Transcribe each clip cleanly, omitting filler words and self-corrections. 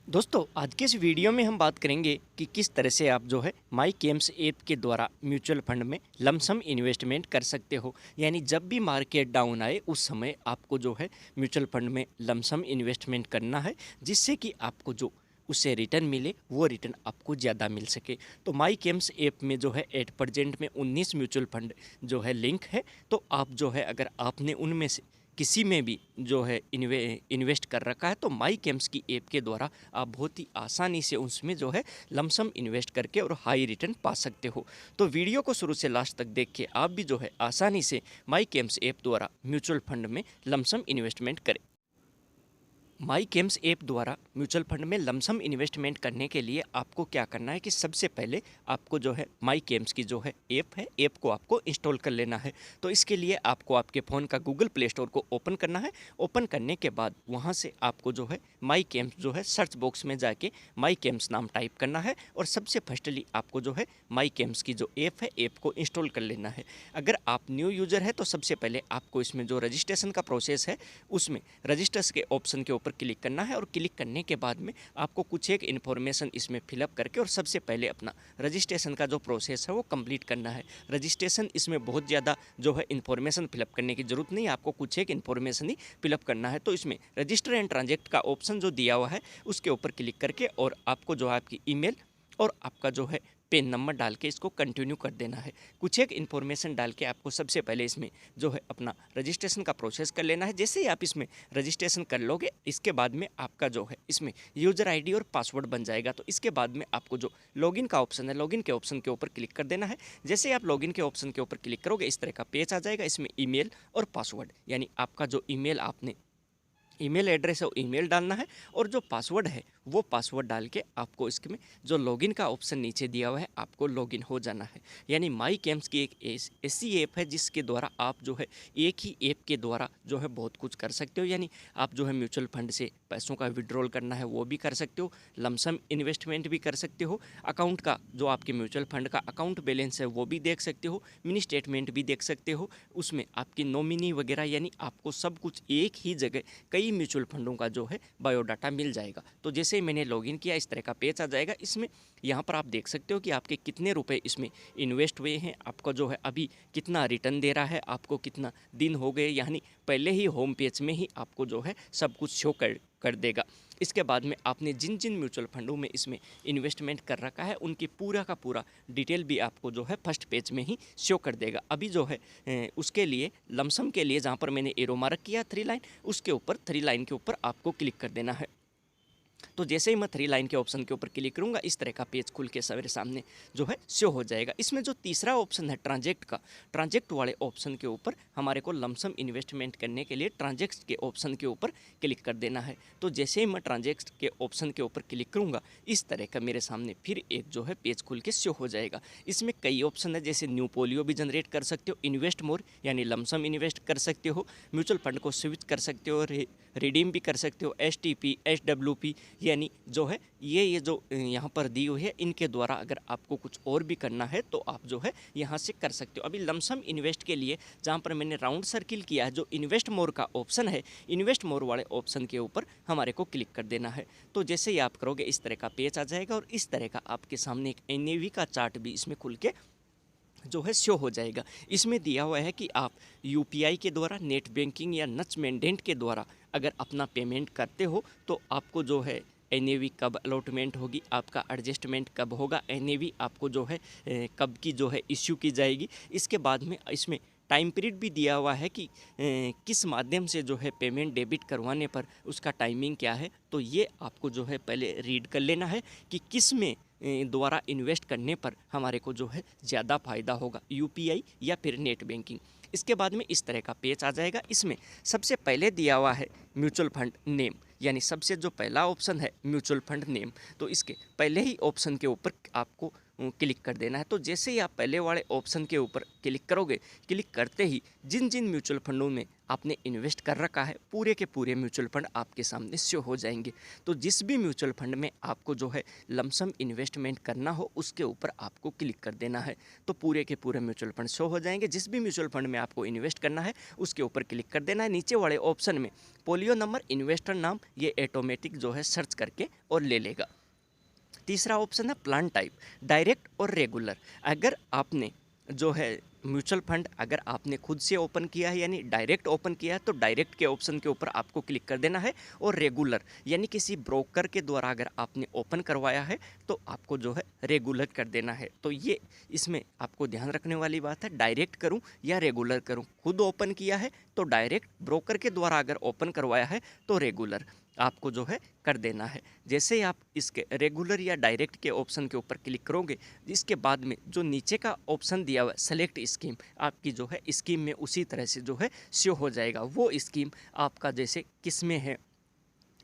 दोस्तों आज के इस वीडियो में हम बात करेंगे कि किस तरह से आप जो है माई केम्स ऐप के द्वारा म्यूचुअल फंड में लमसम इन्वेस्टमेंट कर सकते हो। यानी जब भी मार्केट डाउन आए उस समय आपको जो है म्यूचुअल फंड में लमसम इन्वेस्टमेंट करना है, जिससे कि आपको जो उससे रिटर्न मिले वो रिटर्न आपको ज़्यादा मिल सके। तो माई केम्स ऐप में जो है एट प्रेजेंट में 19 म्यूचुअल फंड जो है लिंक है। तो आप जो है अगर आपने उनमें से किसी में भी जो है इन्वेस्ट कर रखा है तो माई केम्स की ऐप के द्वारा आप बहुत ही आसानी से उसमें जो है लमसम इन्वेस्ट करके और हाई रिटर्न पा सकते हो। तो वीडियो को शुरू से लास्ट तक देख के आप भी जो है आसानी से माई केम्स ऐप द्वारा म्यूचुअल फंड में लमसम इन्वेस्टमेंट करें। माई केम्स ऐप द्वारा म्यूचुअल फंड में लमसम इन्वेस्टमेंट करने के लिए आपको क्या करना है कि सबसे पहले आपको जो है माई केम्स की जो है ऐप को आपको इंस्टॉल कर लेना है। तो इसके लिए आपको आपके फ़ोन का गूगल प्ले स्टोर को ओपन करना है। ओपन करने के बाद वहाँ से आपको जो है माई केम्स जो है सर्च बॉक्स में जाके माई केम्स नाम टाइप करना है और सबसे फर्स्टली आपको जो है माई केम्स की जो ऐप है ऐप को इंस्टॉल कर लेना है। अगर आप न्यू यूज़र है तो सबसे पहले आपको इसमें जो रजिस्ट्रेशन का प्रोसेस है उसमें रजिस्टर्स के ऑप्शन के ऊपर क्लिक करना है और क्लिक करने के बाद में आपको कुछ एक इन्फॉर्मेशन इसमें फिलअप करके और सबसे पहले अपना रजिस्ट्रेशन का जो प्रोसेस है वो कंप्लीट करना है। रजिस्ट्रेशन इसमें बहुत ज़्यादा जो है इन्फॉर्मेशन फिलअप करने की ज़रूरत नहीं है, आपको कुछ एक इन्फॉर्मेशन ही फिलअप करना है। तो इसमें रजिस्टर एंड ट्रांजेक्ट का ऑप्शन जो दिया हुआ है उसके ऊपर क्लिक करके और आपको जो है आपकी ईमेल और आपका जो है पेन नंबर डाल के इसको कंटिन्यू कर देना है। कुछ एक इन्फॉर्मेशन डाल के आपको सबसे पहले इसमें जो है अपना रजिस्ट्रेशन का प्रोसेस कर लेना है। जैसे ही आप इसमें रजिस्ट्रेशन कर लोगे इसके बाद में आपका जो है इसमें यूज़र आईडी और पासवर्ड बन जाएगा। तो इसके बाद में आपको जो लॉगिन का ऑप्शन है लॉगिन के ऑप्शन के ऊपर क्लिक कर देना है। जैसे ही आप लॉगिन के ऑप्शन के ऊपर क्लिक करोगे इस तरह का पेज आ जाएगा। इसमें ईमेल और पासवर्ड यानी आपका जो ईमेल आपने ईमेल एड्रेस है वो ईमेल डालना है और जो पासवर्ड है वो पासवर्ड डाल के आपको इसमें जो लॉगिन का ऑप्शन नीचे दिया हुआ है आपको लॉगिन हो जाना है। यानी माई केम्स की एक ऐसी ऐप है जिसके द्वारा आप जो है एक ही ऐप के द्वारा जो है बहुत कुछ कर सकते हो। यानी आप जो है म्यूचुअल फंड से पैसों का विड्रॉल करना है वो भी कर सकते हो, लमसम इन्वेस्टमेंट भी कर सकते हो, अकाउंट का जो आपके म्यूचुअल फंड का अकाउंट बैलेंस है वो भी देख सकते हो, मिनी स्टेटमेंट भी देख सकते हो, उसमें आपकी नॉमिनी वगैरह यानी आपको सब कुछ एक ही जगह कई म्यूचुअल फंडों का जो है बायोडाटा मिल जाएगा। तो जैसे ही मैंने लॉगिन किया इस तरह का पेज आ जाएगा। इसमें यहाँ पर आप देख सकते हो कि आपके कितने रुपए इसमें इन्वेस्ट हुए हैं, आपका जो है अभी कितना रिटर्न दे रहा है, आपको कितना दिन हो गए, यानी पहले ही होम पेज में ही आपको जो है सब कुछ शो कर देगा। इसके बाद में आपने जिन जिन म्यूचुअल फंडों में इसमें इन्वेस्टमेंट कर रखा है उनकी पूरा का पूरा डिटेल भी आपको जो है फर्स्ट पेज में ही शो कर देगा। अभी जो है उसके लिए लमसम के लिए जहाँ पर मैंने एरो मार्क किया 3 लाइन उसके ऊपर 3 लाइन के ऊपर आपको क्लिक कर देना है। तो जैसे ही मैं 3 लाइन के ऑप्शन के ऊपर क्लिक करूंगा इस तरह का पेज खुल के मेरे सामने जो है शो हो जाएगा। इसमें जो तीसरा ऑप्शन है ट्रांजेक्ट का, ट्रांजेक्ट वाले ऑप्शन के ऊपर हमारे को लमसम इन्वेस्टमेंट करने के लिए ट्रांजेक्ट के ऑप्शन के ऊपर क्लिक कर देना है। तो जैसे ही मैं ट्रांजेक्ट के ऑप्शन के ऊपर क्लिक करूँगा इस तरह का मेरे सामने फिर एक जो है पेज खुल के शो हो जाएगा। इसमें कई ऑप्शन है, जैसे न्यू पोलियो भी जनरेट कर सकते हो, इन्वेस्ट मोर यानी लमसम इन्वेस्ट कर सकते हो, म्यूचुअल फंड को स्विच कर सकते हो, रिडीम भी कर सकते हो, STP SWP यानी जो है ये जो यहाँ पर दी हुई है इनके द्वारा अगर आपको कुछ और भी करना है तो आप जो है यहाँ से कर सकते हो। अभी लमसम इन्वेस्ट के लिए जहाँ पर मैंने राउंड सर्किल किया है जो इन्वेस्ट मोर का ऑप्शन है, इन्वेस्ट मोर वाले ऑप्शन के ऊपर हमारे को क्लिक कर देना है। तो जैसे ही आप करोगे इस तरह का पेज आ जाएगा और इस तरह का आपके सामने एक NAV का चार्ट भी इसमें खुल के जो है शो हो जाएगा। इसमें दिया हुआ है कि आप UPI के द्वारा, नेट बैंकिंग या नच मेंडेंट के द्वारा अगर अपना पेमेंट करते हो तो आपको जो है NAV कब अलॉटमेंट होगी, आपका एडजस्टमेंट कब होगा, NAV आपको जो है कब की जो है इश्यू की जाएगी। इसके बाद में इसमें टाइम पीरियड भी दिया हुआ है कि किस माध्यम से जो है पेमेंट डेबिट करवाने पर उसका टाइमिंग क्या है। तो ये आपको जो है पहले रीड कर लेना है कि किस में द्वारा इन्वेस्ट करने पर हमारे को जो है ज़्यादा फ़ायदा होगा, UPI या फिर नेट बैंकिंग। इसके बाद में इस तरह का पेज आ जाएगा। इसमें सबसे पहले दिया हुआ है म्यूचुअल फंड नेम, यानी सबसे जो पहला ऑप्शन है म्यूचुअल फंड नेम। तो इसके पहले ही ऑप्शन के ऊपर आपको क्लिक कर देना है। तो जैसे ही आप पहले वाले ऑप्शन के ऊपर क्लिक करोगे, क्लिक करते ही जिन जिन म्यूचुअल फंडों में आपने इन्वेस्ट कर रखा है पूरे के पूरे म्यूचुअल फंड आपके सामने शो हो जाएंगे। तो जिस भी म्यूचुअल फंड में आपको जो है लमसम इन्वेस्टमेंट करना हो उसके ऊपर आपको क्लिक कर देना है, तो पूरे के पूरे म्यूचुअल फंड शो हो जाएंगे। जिस भी म्यूचुअल फंड में आपको इन्वेस्ट करना है उसके ऊपर क्लिक कर देना है। नीचे वाले ऑप्शन में पोलियो नंबर, इन्वेस्टर नाम, ये ऑटोमेटिक जो है सर्च करके और ले लेगा। तीसरा ऑप्शन है प्लान टाइप, डायरेक्ट और रेगुलर। अगर आपने जो है म्यूचुअल फंड अगर आपने खुद से ओपन किया है यानी डायरेक्ट ओपन किया है तो डायरेक्ट के ऑप्शन के ऊपर आपको क्लिक कर देना है, और रेगुलर यानी किसी ब्रोकर के द्वारा अगर आपने ओपन करवाया है तो आपको जो है रेगुलर कर देना है। तो ये इसमें आपको ध्यान रखने वाली बात है, डायरेक्ट करूं या रेगुलर करूं। खुद ओपन किया है तो डायरेक्ट, ब्रोकर के द्वारा अगर ओपन करवाया है तो रेगुलर आपको जो है कर देना है। जैसे ही आप इसके रेगुलर या डायरेक्ट के ऑप्शन के ऊपर क्लिक करोगे, इसके बाद में जो नीचे का ऑप्शन दिया हुआ है सेलेक्ट स्कीम, आपकी जो है स्कीम में उसी तरह से जो है शो हो जाएगा। वो स्कीम आपका जैसे किस में है,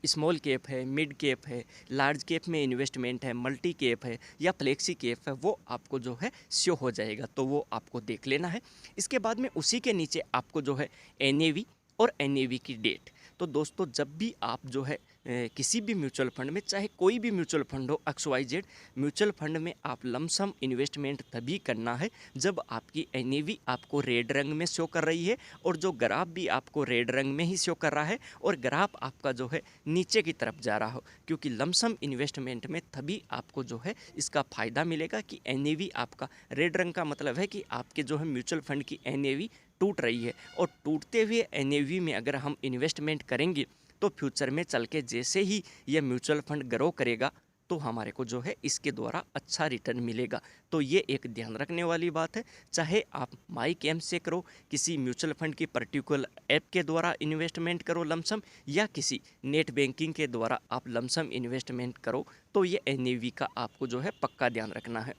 स्मॉल कैप है, मिड कैप है, लार्ज कैप में इन्वेस्टमेंट है, मल्टी कैप है या फ्लेक्सी कैप है, वो आपको जो है शो हो जाएगा। तो वो आपको देख लेना है। इसके बाद में उसी के नीचे आपको जो है NAV और NAV की डेट। तो दोस्तों जब भी आप जो है किसी भी म्यूचुअल फंड में, चाहे कोई भी म्यूचुअल फंड हो XYZ, म्यूचुअल फंड में आप लमसम इन्वेस्टमेंट तभी करना है जब आपकी NAV आपको रेड रंग में शो कर रही है और जो ग्राफ भी आपको रेड रंग में ही शो कर रहा है और ग्राफ आपका जो है नीचे की तरफ जा रहा हो। क्योंकि लमसम इन्वेस्टमेंट में तभी आपको जो है इसका फ़ायदा मिलेगा कि NAV आपका रेड रंग का मतलब है कि आपके जो है म्यूचुअल फंड की NAV टूट रही है, और टूटते हुए NAV में अगर हम इन्वेस्टमेंट करेंगे तो फ्यूचर में चल के जैसे ही यह म्यूचुअल फंड ग्रो करेगा तो हमारे को जो है इसके द्वारा अच्छा रिटर्न मिलेगा। तो ये एक ध्यान रखने वाली बात है। चाहे आप माई कैम से करो, किसी म्यूचुअल फंड की पर्टिकुलर ऐप के द्वारा इन्वेस्टमेंट करो लमसम, या किसी नेट बैंकिंग के द्वारा आप लमसम इन्वेस्टमेंट करो, तो ये NAV का आपको जो है पक्का ध्यान रखना है।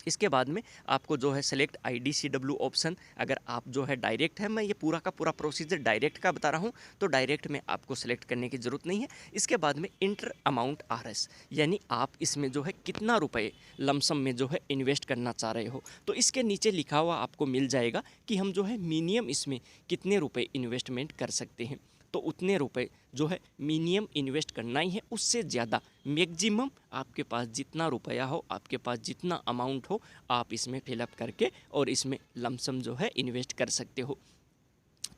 इसके बाद में आपको जो है सेलेक्ट IDCW ऑप्शन, अगर आप जो है डायरेक्ट है, मैं ये पूरा का पूरा प्रोसीजर डायरेक्ट का बता रहा हूँ, तो डायरेक्ट में आपको सेलेक्ट करने की ज़रूरत नहीं है। इसके बाद में इंटर अमाउंट RS, यानी आप इसमें जो है कितना रुपए लमसम में जो है इन्वेस्ट करना चाह रहे हो। तो इसके नीचे लिखा हुआ आपको मिल जाएगा कि हम जो है मिनिमम इसमें कितने रुपए इन्वेस्टमेंट कर सकते हैं। तो उतने रुपए जो है मिनिमम इन्वेस्ट करना ही है, उससे ज़्यादा मैक्सिमम आपके पास जितना रुपया हो, आपके पास जितना अमाउंट हो, आप इसमें फिलअप करके और इसमें लमसम जो है इन्वेस्ट कर सकते हो।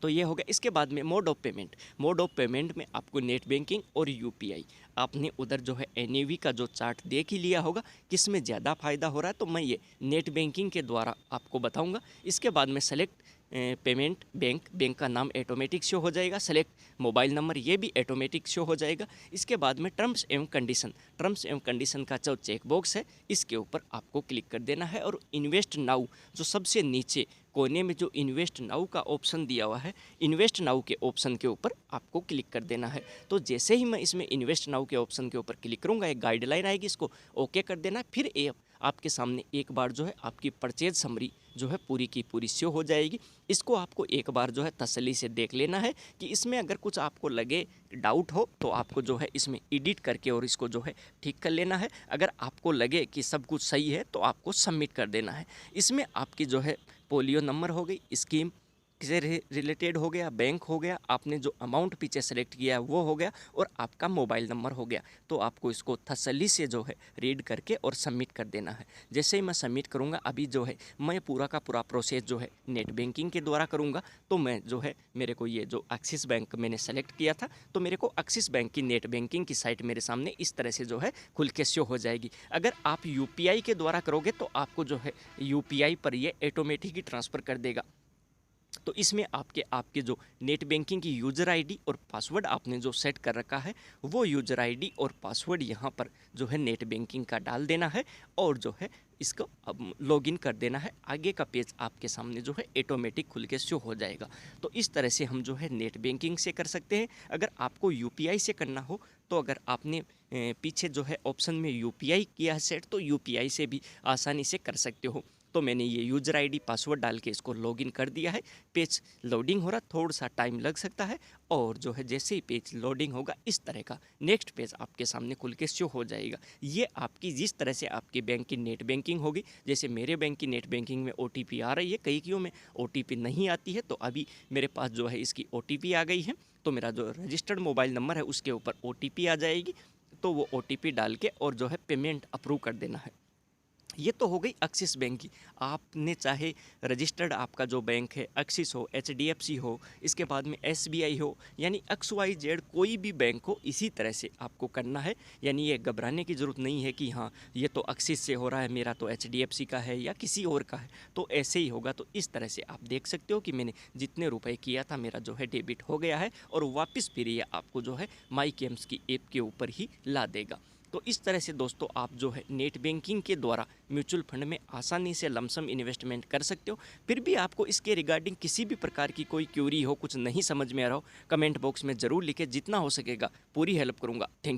तो ये हो गया। इसके बाद में mode of payment, mode of payment में आपको नेट बैंकिंग और UPI, आपने उधर जो है NAV का जो चार्ट देख ही लिया होगा किस में ज़्यादा फ़ायदा हो रहा है, तो मैं ये नेट बैंकिंग के द्वारा आपको बताऊंगा। इसके बाद में सेलेक्ट पेमेंट बैंक, बैंक का नाम ऑटोमेटिक शो हो जाएगा। सेलेक्ट मोबाइल नंबर, ये भी ऑटोमेटिक शो हो जाएगा। इसके बाद में टर्म्स एवं कंडीशन, टर्म्स एवं कंडीशन का जो चेक बॉक्स है इसके ऊपर आपको क्लिक कर देना है, और इन्वेस्ट नाउ जो सबसे नीचे कोने में जो इन्वेस्ट नाउ का ऑप्शन दिया हुआ है, इन्वेस्ट नाउ के ऑप्शन के ऊपर आपको क्लिक कर देना है। तो जैसे ही मैं इसमें इन्वेस्ट नाउ के ऑप्शन के ऊपर क्लिक करूँगा, एक गाइडलाइन आएगी, इसको ओके कर देना है। फिर आपके सामने एक बार जो है आपकी परचेज समरी जो है पूरी की पूरी शो हो जाएगी। इसको आपको एक बार जो है तसल्ली से देख लेना है कि इसमें अगर कुछ आपको लगे डाउट हो तो आपको जो है इसमें एडिट करके और इसको जो है ठीक कर लेना है। अगर आपको लगे कि सब कुछ सही है तो आपको सबमिट कर देना है। इसमें आपकी जो है पोलियो नंबर हो गई, स्कीम से रिलेटेड हो गया, बैंक हो गया, आपने जो अमाउंट पीछे सेलेक्ट किया है वो हो गया, और आपका मोबाइल नंबर हो गया। तो आपको इसको तसल्ली से जो है रीड करके और सबमिट कर देना है। जैसे ही मैं सबमिट करूंगा, अभी जो है मैं पूरा का पूरा प्रोसेस जो है नेट बैंकिंग के द्वारा करूंगा, तो मैं जो है मेरे को ये जो एक्सिस बैंक मैंने सेलेक्ट किया था, तो मेरे को एक्सिस बैंक की नेट बैंकिंग की साइट मेरे सामने इस तरह से जो है खुल के शो हो जाएगी। अगर आप UPI के द्वारा करोगे तो आपको जो है UPI पर ये ऑटोमेटिक ही ट्रांसफ़र कर देगा। तो इसमें आपके जो नेट बैंकिंग की यूज़र आईडी और पासवर्ड आपने जो सेट कर रखा है, वो यूज़र आईडी और पासवर्ड यहाँ पर जो है नेट बैंकिंग का डाल देना है, और जो है इसको अब लॉगिन कर देना है। आगे का पेज आपके सामने जो है ऑटोमेटिक खुल के शो हो जाएगा। तो इस तरह से हम जो है नेट बैंकिंग से कर सकते हैं। अगर आपको UPI से करना हो तो अगर आपने पीछे जो है ऑप्शन में UPI किया है सेट, तो UPI से भी आसानी से कर सकते हो। तो मैंने ये यूज़र आईडी पासवर्ड डाल के इसको लॉगिन कर दिया है। पेज लोडिंग हो रहा, थोड़ा सा टाइम लग सकता है, और जो है जैसे ही पेज लोडिंग होगा इस तरह का नेक्स्ट पेज आपके सामने खुल के शो हो जाएगा। ये आपकी जिस तरह से आपकी बैंक की नेट बैंकिंग होगी, जैसे मेरे बैंक की नेट बैंकिंग में OTP आ रही है, कई में OTP नहीं आती है, तो अभी मेरे पास जो है इसकी OTP आ गई है। तो मेरा जो रजिस्टर्ड मोबाइल नंबर है उसके ऊपर OTP आ जाएगी, तो वो OTP डाल के और जो है पेमेंट अप्रूव कर देना है। ये तो हो गई एक्सिस बैंक की। आपने चाहे रजिस्टर्ड आपका जो बैंक है एक्सिस हो, HDFC हो, इसके बाद में SBI हो, यानी XYZ कोई भी बैंक हो, इसी तरह से आपको करना है। यानी ये घबराने की ज़रूरत नहीं है कि हाँ ये तो एक्सिस से हो रहा है, मेरा तो HDFC का है या किसी और का है, तो ऐसे ही होगा। तो इस तरह से आप देख सकते हो कि मैंने जितने रुपए किया था मेरा जो है डेबिट हो गया है, और वापस फिर ये आपको जो है माई केम्स की ऐप के ऊपर ही ला देगा। तो इस तरह से दोस्तों आप जो है नेट बैंकिंग के द्वारा म्यूचुअल फंड में आसानी से लमसम इन्वेस्टमेंट कर सकते हो। फिर भी आपको इसके रिगार्डिंग किसी भी प्रकार की कोई क्यूरी हो, कुछ नहीं समझ में आ रहा हो, कमेंट बॉक्स में ज़रूर लिखे, जितना हो सकेगा पूरी हेल्प करूँगा। थैंक